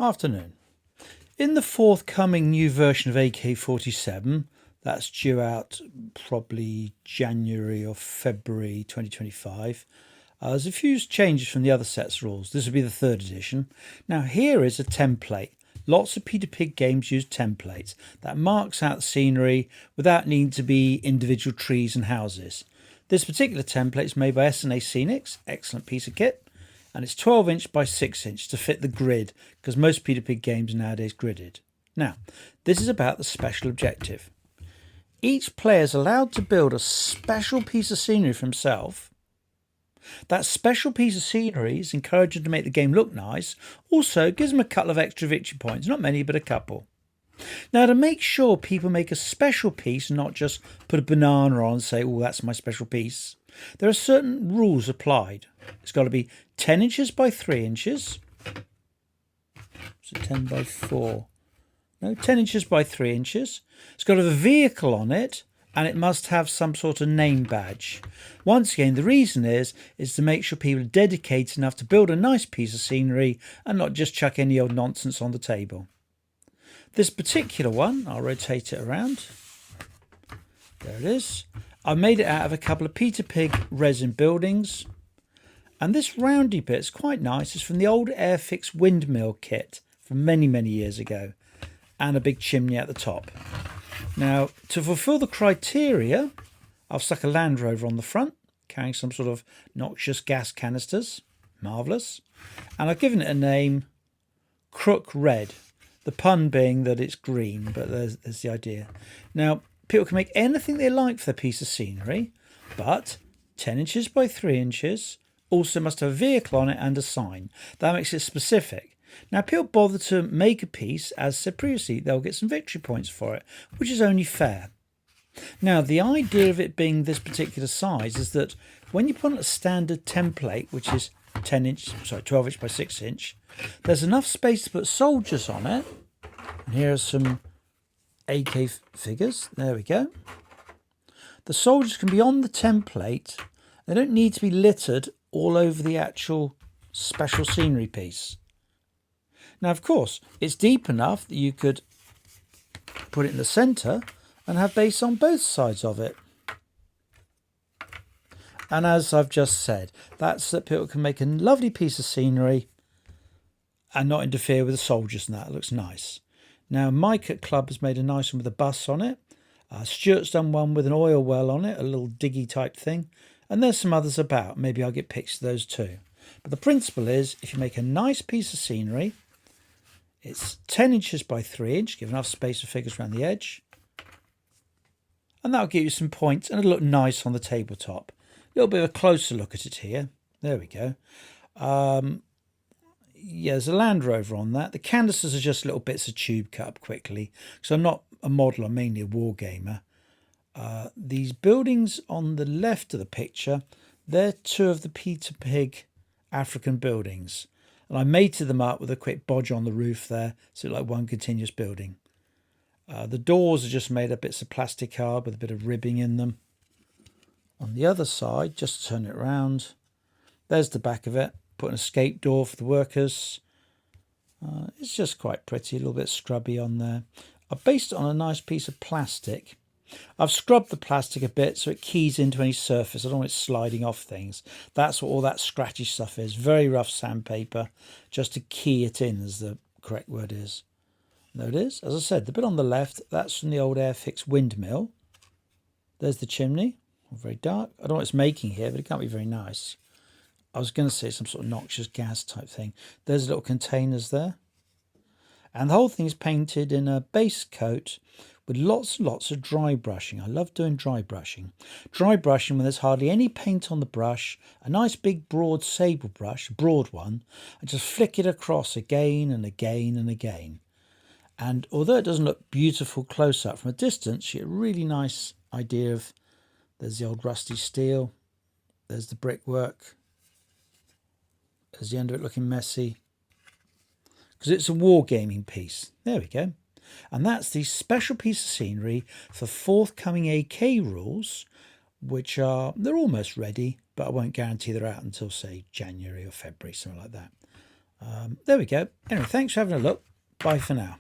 Afternoon. In the forthcoming new version of AK-47, that's due out probably January or February 2025, there's a few changes from the other set's rules. This will be the 3rd edition. Now here is a template. Lots of Peter Pig games use templates that marks out the scenery without needing to be individual trees and houses. This particular template is made by S&A Scenics, excellent piece of kit. And it's 12 inch by 6 inch to fit the grid, because most Peter Pig games are nowadays gridded. Now, this is about the special objective. Each player is allowed to build a special piece of scenery for himself. That special piece of scenery is encouraging to make the game look nice. Also, gives them a couple of extra victory points. Not many, but a couple. Now, to make sure people make a special piece and not just put a banana on and say, oh, that's my special piece, there are certain rules applied. It's got to be 10 inches by 3 inches. So 10 by 4. No, 10 inches by 3 inches. It's got to have a vehicle on it, and it must have some sort of name badge. Once again, the reason is to make sure people are dedicated enough to build a nice piece of scenery and not just chuck any old nonsense on the table. This particular one, I'll rotate it around. There it is. I made it out of a couple of Peter Pig resin buildings. And this roundy bit's quite nice. It's from the old Airfix windmill kit from many, many years ago. And a big chimney at the top. Now, to fulfill the criteria, I've stuck a Landrover on the front, carrying some sort of noxious gas canisters. Marvellous. And I've given it a name, Crook Red. The pun being that it's green, but there's the idea. Now, people can make anything they like for their piece of scenery, but 10 inches by 3 inches, also must have a vehicle on it and a sign. That makes it specific. Now, if people bother to make a piece, as said previously, they'll get some victory points for it, which is only fair. Now, the idea of it being this particular size is that when you put on a standard template, which is 12 inch by 6 inch, there's enough space to put soldiers on it. And here are some AK figures. There we go. The soldiers can be on the template. They don't need to be littered all over the actual special scenery piece. Now, of course, it's deep enough that you could put it in the centre and have base on both sides of it. And as I've just said, that's that people can make a lovely piece of scenery and not interfere with the soldiers and that. It looks nice. Now, Mike at Club has made a nice one with a bus on it. Stuart's done one with an oil well on it, a little diggy type thing. And there's some others about. Maybe I'll get pictures of those too. But the principle is, if you make a nice piece of scenery, it's 10 inches by 3 inch, give enough space for figures around the edge. And that'll give you some points and it'll look nice on the tabletop. A little bit of a closer look at it here. There we go. Yeah, there's a Landrover on that. The canisters are just little bits of tube cut up quickly. So I'm not a model, I'm mainly a war gamer. These buildings on the left of the picture, they're two of the Peter Pig African buildings. And I mated them up with a quick bodge on the roof there, so like one continuous building. The doors are just made of bits of plastic card with a bit of ribbing in them. On the other side, just to turn it around, there's the back of it. Put an escape door for the workers. It's just quite pretty, a little bit scrubby on there. I've based it on a nice piece of plastic. I've scrubbed the plastic a bit so it keys into any surface. I don't want it sliding off things. That's what all that scratchy stuff is. Very rough sandpaper, just to key it in, as the correct word is. There it is. As I said, the bit on the left, that's from the old Airfix windmill. There's the chimney. Very dark. I don't know what it's making here, but it can't be very nice. I was going to say some sort of noxious gas type thing. There's little containers there. And the whole thing is painted in a base coat with lots and lots of dry brushing. I love doing dry brushing. Dry brushing when there's hardly any paint on the brush, a nice big broad sable brush, a broad one, and just flick it across again and again and again. And although it doesn't look beautiful close up from a distance, you get a really nice idea of, there's the old rusty steel, there's the brickwork, there's the end of it looking messy, because it's a wargaming piece. There we go. And that's the special piece of scenery for forthcoming AK rules, which are, they're almost ready, but I won't guarantee they're out until, say, January or February, something like that. There we go. Anyway, thanks for having a look. Bye for now.